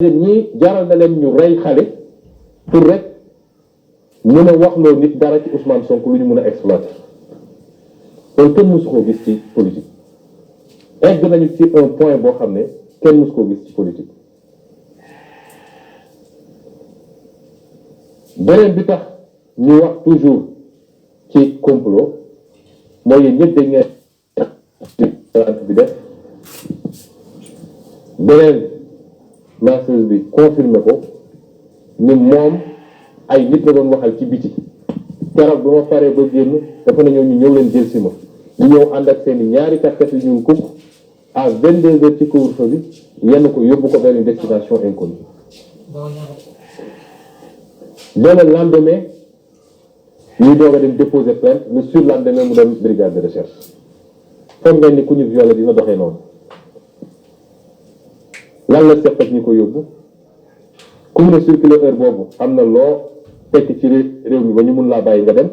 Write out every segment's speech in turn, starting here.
ñii jaral na leen ñu rey xale pour rek mën a waxloo nit dara ci Ousmane Sonko lu ñu mën a exploiter loolu kenn mësu koo gis ci politique egg nañu ci un point boo xam ne kenn mësu koo gis ci politique. beneen bi tax ñu wax toujours ci complot mooy yéen ñëpp dañ ngeen bi def beneen masseuse bi confirmé ko ni moom ay nit la doon waxal ci biti keroog ba ma paree ba génn dafa na ñëw ñu ñëw leen jël si ma ñu ñëw ànd ak seen i ñaari kat yu ñuul kukk à 22 heures ci couvre-feu bi yenn ko yóbbu ko vers une destination inconnue. Dès le lendemain ñuy doog a dem déposer plainte le surlendemain mu dem brigade de recherche foog ngeen ni ku ñu violé dina doxee noonu. lan la seq ak ñi ko yóbbu ku mu ne circulé heure boobu am na loo tekk ci réew mi ba ñu mun laa bàyyi nga dem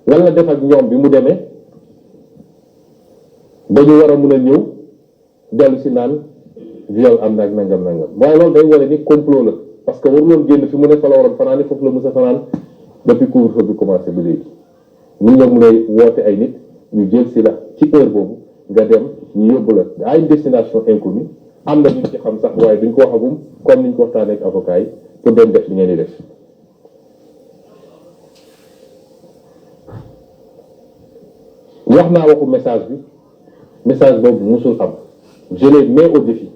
lan la def ak ñoom bi mu demee ba ñu war a mun a ñëw dellu si naan viol am na ak nangam waaye loolu day wane ni complot la parce que waruloon génn fi mu ne fa la waroon fanaan foofu la mës a fanaan depuis couvre-feu bi commencé ba léegi ñu ñoom lay woote ay nit ñu jël si la ci heure boobu nga dem ñu yóbbu la à une destination inconnue am na ñu ci xam sax waaye duñ ko waxagum comme niñ ko waxtaanee ak avocat yi pour dem def li ngeen di def wax naa waxu message boobu musul am je les mets au défi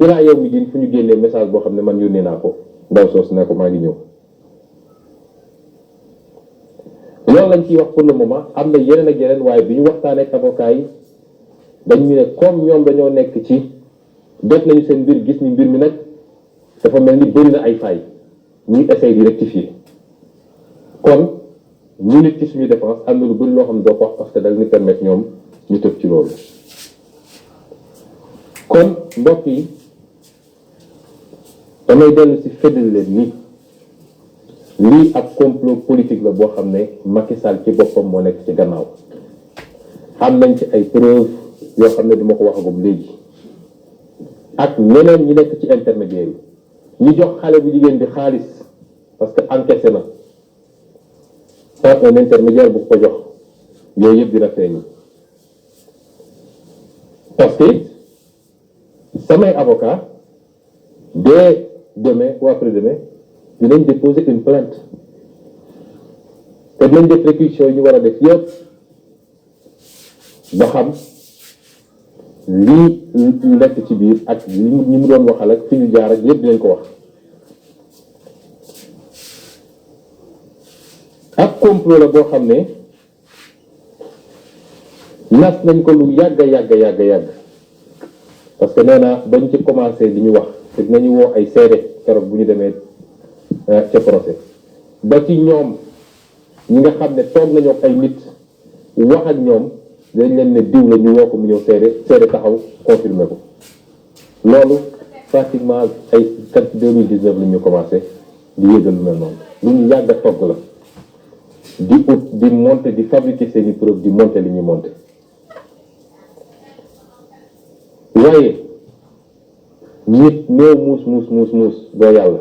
ilaa yow mi din fu ñu génnee message boo xam ne man yónnee naa ko ndaw soos ne ko maa ngi ñëw loolu lañ ciy wax pour le moment am na yeneen ak yeneen waaye bi ñu waxtaanee ak avocat yi dañu ne comme ñoom dañoo nekk ci def nañu seen mbir gis ni mbir mi nag dafa mel ni bëri na ay failles ñuy essayer di rectifier kon ñu nit ci suñu défense am na lu bëri loo xam ne doo ko wax parce que dal ñu permettre ñoom ñu tëb ci loolu. kon mbokk yi damay dellu si feddali leen ni lii ab complot politique la boo xam ne Macky Sall ci boppam moo nekk ci gannaaw am nañ ci ay preuves yoo xam ne duma ko waxagum léegi. ak ñeneen ñi nekk ci intermédiaire yi ñi jox xale bu jigéen bi xaalis parce que encaissé na par un intermédiaire bu ko jox yooyu yëpp dina feeñ parce que samay avocat dès demain ou après-demain dinañ déposer une plainte te dinañ def réquisition yi ñu war a def yëpp ba xam lii nekk ci biir ak li ñi mu doon waxal ak fi ñu jaar ak yëpp dinañ ko wax ak complot la boo xam ne nas nañ ko lu yàgg parce que nee naa bañ ci commencé di ñu wax te dinañu woo ay seede keroog bu ñu demee ca procès ba ci ñoom ñi nga xam ne toog nañoo ak ay nit wax ak ñoom dañ leen ne diw la ñu woo ko mu ñëw seede taxaw confirmé ko loolu pratiquement ay 2019 la ñu commencé di yëgal lu mel noonu lu ñu yàgg a togg la di ut di monter di fabriquer seeni preuve di monter li ñuy monter waaye nit néew muus doo yàlla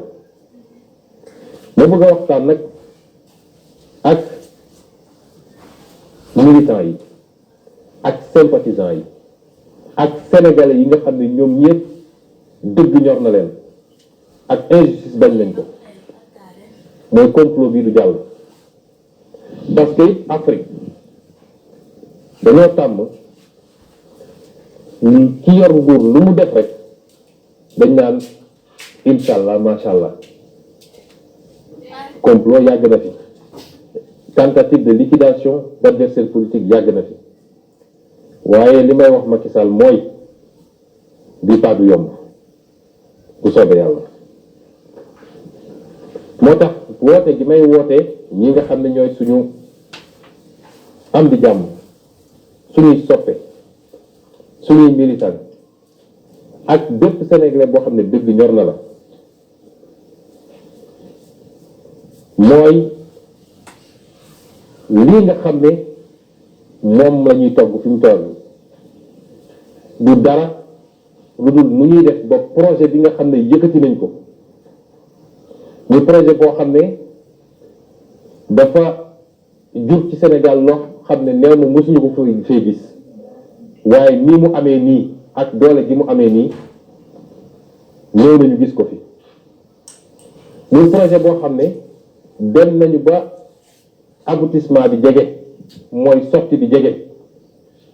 ma bëgg a waxtaan nag ak militants yi ak sympathisants yi ak sénégalais yi nga xam ne ñoom ñëpp dëgg ñor na leen ak injustice bañ nañ ko mooy complot bii du jàll parce que Afrique dañoo tàmm ki yor nguur lu mu def rek dañ naan incha allah macha allah complot yàgg na fi tentative de liquidation d'adversaire politique yàgg na fi waaye li may wax Macky Sall mooy bii pas du yomb bu soobee yàlla moo tax woote gi may woote ñi nga xam ne ñooy suñu am di jàmm suñuy soppe suñuy militant ak bépp Sénégalais boo xam ne dëgg ñor na la mooy lii nga xam ne moom la ñuy togg fi mu toll du dara lu dul nu ñuy def ba projet bi nga xam ne yëkkati nañ ko ñu projet boo xam ne dafa jur ci Sénégal loo xam ne néew na mosuñu ko fee gis waaye nii mu amee nii ak doole gi mu amee nii néew nañu gis ko fi muy projet boo xam ne dem nañu ba aboutissement bi jege mooy sortie bi jege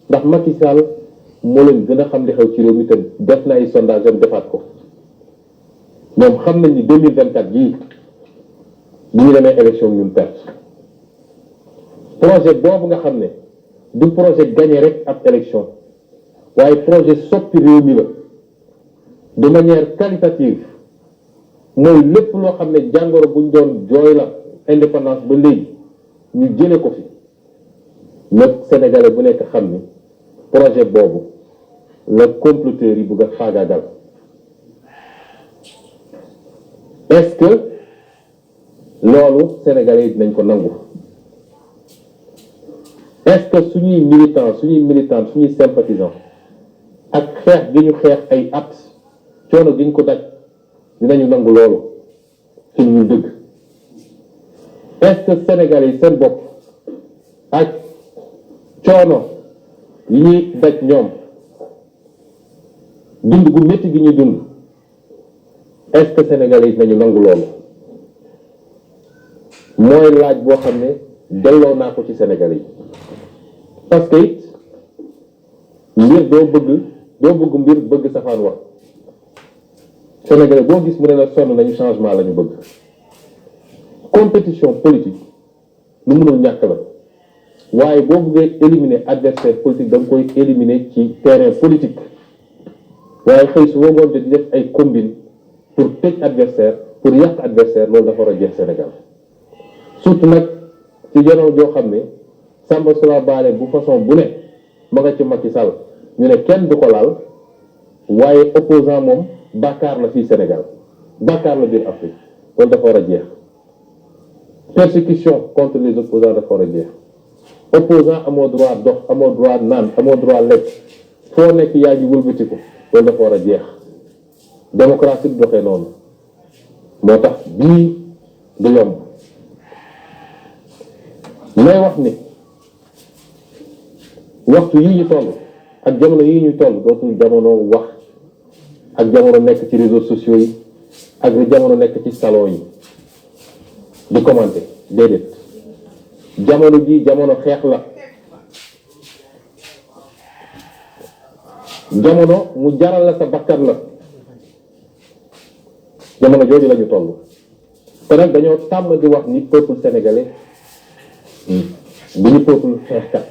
ndax Macky Sall moo leen gën a xam li xew ci réew mi te def na ay sondage am defaat ko ñoom xam nañ ni 2024 bii bu ñu demee élection ñun perte projet boobu nga xam ne du projet gagné rek ab élection waaye projet soppi réew mi la de manière qualitative mooy lépp loo xam ne jàngoro buñ doon jooy la indépendance ba léegi ñu jële ko fi nag sénégalais bu nekk xam ni projet boobu la comploteurs yi bëgg a faagaagal est-ce que loolu sénégalais yi dinañ ko nangu est-ce que suñuy militants suñuy sympathisants ak xeex gi ñu xeex ay at coono gi ñu ko daj dinañu nangu loolu ci ñu dëgg est-ce que sénégalais yi seen bopp ak coono yi ñuy daj ñoom dund gu métti gi ñuy dund est-ce que sénégalais yi dinañu nangu loolu mooy laaj boo xam ne delloo naa ko ci sénégalais yi parce que it mbir doo bëgg mbir bëgg safaan wax sénégalais boo gis mu ne la sonn nañu changement la ñu bëgg compétition politique lu mënul ñàkk la waaye boo bëggee éliminer adversaire politique da nga koy éliminer ci terrain politique waaye xëy su ngoon di def ay combine pour tëj adversaire pour yàq adversaire loolu dafa war a jeex Sénégal surtout nag ci jamono joo xam ne Samba Sula Baale bu façon bu ne ma nga ci Macky Sall ñu ne kenn du ko laal waaye opposant moom bàkkaar la fii Sénégal bàkkaar la biir Afrique loolu dafa war a jeex persécution contre les opposants dafa war a jeex opposant amoo droit dox amoo droit naan amoo droit lekk foo nekk yaa ngi wëlbatiku loolu dafa war a jeex démocratie du doxee noonu moo tax bii du yomb may wax ni waxtu yii ñu toll ak jamono yii ñu toll dootul jamono wax ak jamono nekk ci réseaux sociaux yi ak jamono nekk ci salon yi di commenter déedéet jamono ji jamono xeex la jamono mu jaral la sa bakkan la jamono jooju la ñu toll te nag dañoo tàmm di wax ni peuple sénégalais bi ñu peuple xeexkat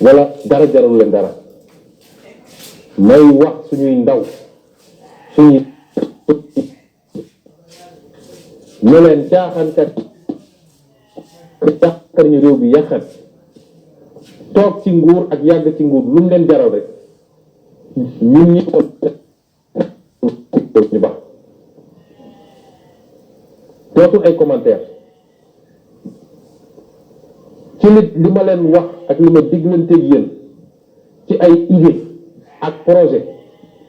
wala dara jarul leen dara may wax suñuy ndaw suñuy ñu leen caaxaankat yàqar ñu réew bi yàqat toog ci nguur ak yàgg ci nguur lu mu leen jaral rek ñun ñi ko ñu baax dootul ay commentaire ci li ma leen wax ak li ma diglanteeg yéen ci ay idée ak projet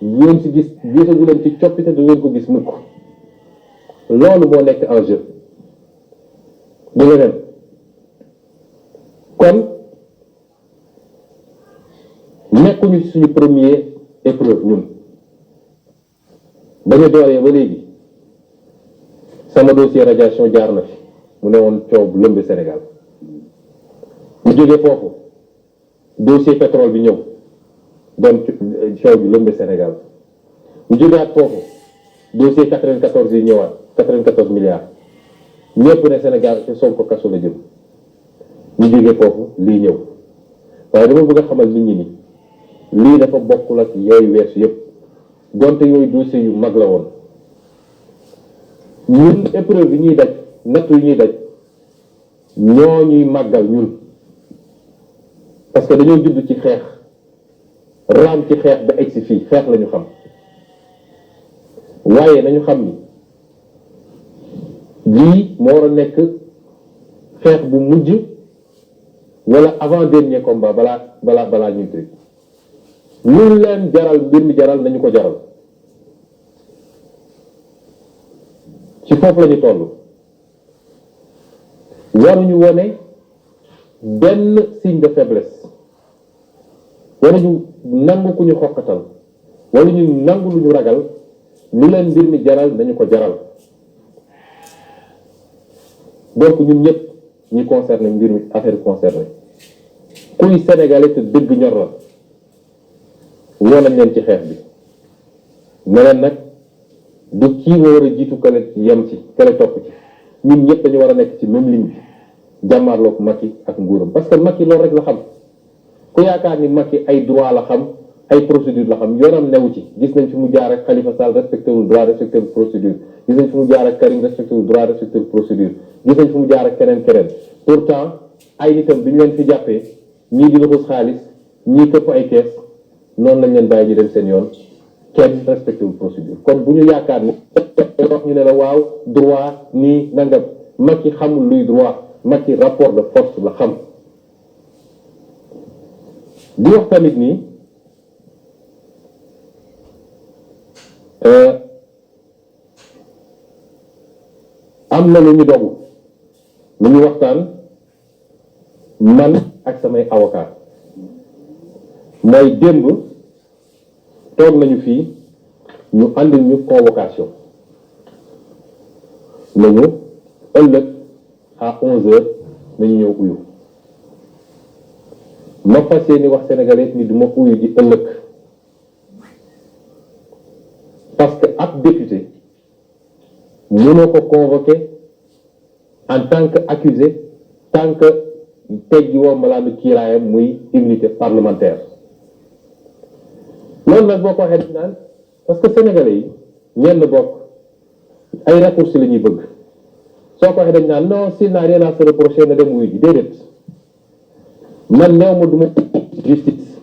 ngeen ci gis gisagu leen ci coppite du ngeen ko gis mukk loolu moo nekk en jeu du leneen kon nekkuñu suñu premier épreuve ñun ba ñu dooree ba léegi sama dossier radiation jaar na fi mu ne woon coow bu lëmb Sénégal ñu jógee foofu dossier pétrole bi ñëw doon coow bi lëmb Sénégal ñu jógewaat foofu dossier 94 yi ñëwaat 94 milliards ñëpp ne Sénégal te Sonko kaso la jëm ñu jógee foofu lii ñëw waaye dama bëgg a xamal nit ñi ni lii dafa bokkul ak yooyu weesu yëpp donte yooyu dossier yu mag la woon ñun épreuve yi ñuy daj natt yi ñuy daj ñoo ñuy màggal ñun parce que dañoo judd ci xeex raam ci xeex ba egsi fii xeex la ñu xam waaye nañu xam ni lii moo war a nekk xeex bu mujj wala avant dernier combat balaa ñuy tëj lu leen jaral mbir mi jaral nañu ko jaral ci foofu la ñu toll waruñu wone benn signe de faiblesse waruñu nangu ku ñu xokkatal waruñu nangu lu ñu ragal lu leen mbir mi jaral nañu ko jaral donc ñun ñëpp ñi concerné mbir mi affaire concerné kuy sénégalais te dëgg ñor la woo nañ leen ci xeex bi ne leen nag du kii nga war a jiitu kale yem ci kale topp ci ñun ñëpp dañu war a nekk ci même ligne bi jàmmaarloog Macky ak nguuram parce que Macky loolu rek la xam ku yaakaar ni Macky ay droit la xam ay procédure la xam yoonam newu ci gis nañ fi mu jaar ak Khalifa Sall respecté wul droit respecté wul procédure gis nañ fi mu jaar ak Karim respecté wul droit respecté wul procédure gis nañ fi mu jaar ak keneen pourtant ay nitam bi ñu leen fi jàppee ñii di luxus xaalis ñii këpp ay kees noonu lañ leen bàyyi ñu dem seen yoon kenn respecté wul procédure kon bu ñu yaakaar ni wax ñu ne la waaw droit nii nangam Macky xamul luy droit Macky rapport de force la xam di wax tamit nii am na lu ñu dogu lu ñu waxtaan man ak samay avocat mooy démb toog nañu fii ñu àndil ñu convocation nañu ëllëg à 11h nañu ñëw uyu ma fas yéene wax sénégalais ni du ma uyu ji ëllëg parce que ab député mënoo ko convoqué en tant que accusé tant que teggi woo malaanu kiiraayam muy immunité parlementaire loolu nag boo ko waxee dañ naan parce que sénégalais yi ñenn bokk ay raccourcis la ñuy bëgg soo ko waxee dañ naan non s'il n'a rien à se reprocher na dem wuyu ji déedéet man néew ma duma justice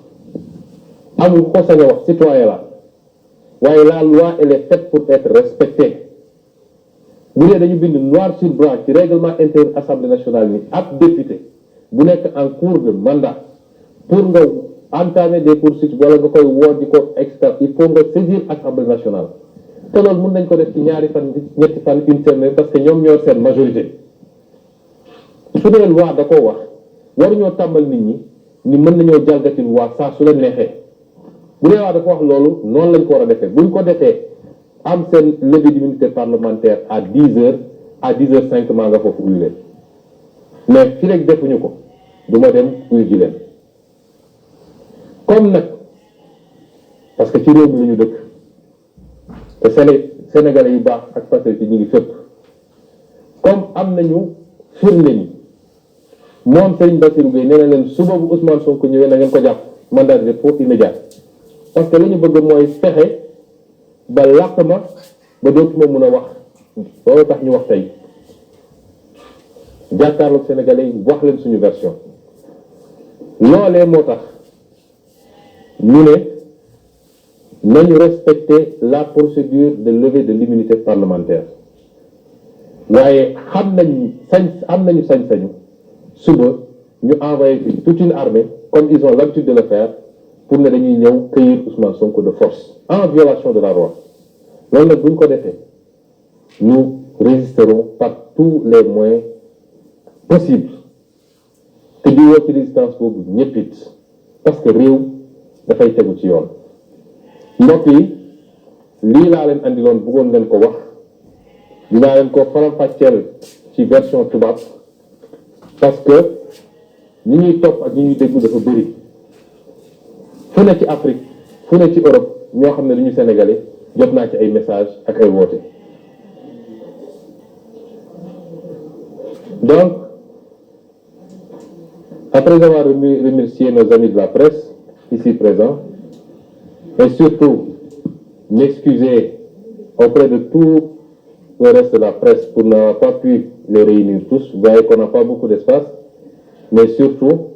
amul ko sañ a wax citoyen la waaye la loi elle est faite pour être respectée bu dee dañu bind noir sur blanc ci règlement intérieur assemblée nationale ni ab député bu nekk en cours de mandat pour nga entamer des poursuites wala nga koy woo di ko extra il faut nga saisir assemblée nationale te loolu mën nañ ko def ci ñaari fan ñetti fan une semaine parce que ñoom ñoo seen majorité su dee loi da koo wax waruñoo tàmbal nit ñi ni mën nañoo jalgati loi saa su leen neexee bu dee loi dafa wax loolu noonu lañ ko war a defee buñ ko defee am seen levée d'immunité parlementaire à 10h à 10h05 maa nga foofu uyu leen mais fi rek defuñu ko du ma dem uyu ji leen comme nag parce que ci réew mi la ñu dëkk te Sénégalais yu baax ak patriote yi ñu ngi fépp comme am nañu firnde ni moom Serigne Bassirou Gueye nee na leen suba bu Ousmane Sonko ñëwee na ngeen ko jàpp mandat de dépôt immédiat parce que li ñu bëgg mooy fexe ba làq ma ba dootuma mun a wax loolu tax ñu wax tey jàkkaarloog Sénégalais yi wax leen suñu version loolee moo tax ñu ne nañu respecter la procédure de levée de l'immunité parlementaire waaye am nañu sañ-sañu suba ñu envoyé fi toute une armée comme ils ont l'habitude de le faire pour ne dañuy ñëw cueillir Ousmane Sonko de force en violation de la loi loolu nag buñ ko defee nous résisterons par tous les moyens possibles te di woo ci résistance boobu ñëpp it parce que réew dafay tegu ci yoon mbokk yi lii laa leen andiloon bëggoon ngeen ko wax dinaa leen ko faram-fàcceel ci version tubaab parce que ñi ñuy topp ak ñi ñuy déglu dafa bëri fu ne ci Afrique fu ne ci Europe ñoo xam ne du ñu sénégalais jot naa ci ay message ak ay woote donc après avoir remercié nos amis de la presse ici présents et surtout m'excuser auprès de tout le reste de la presse pour n'avoir pas pu les réunir tous. Vous voyez qu'on n'a pas beaucoup d'espace, mais surtout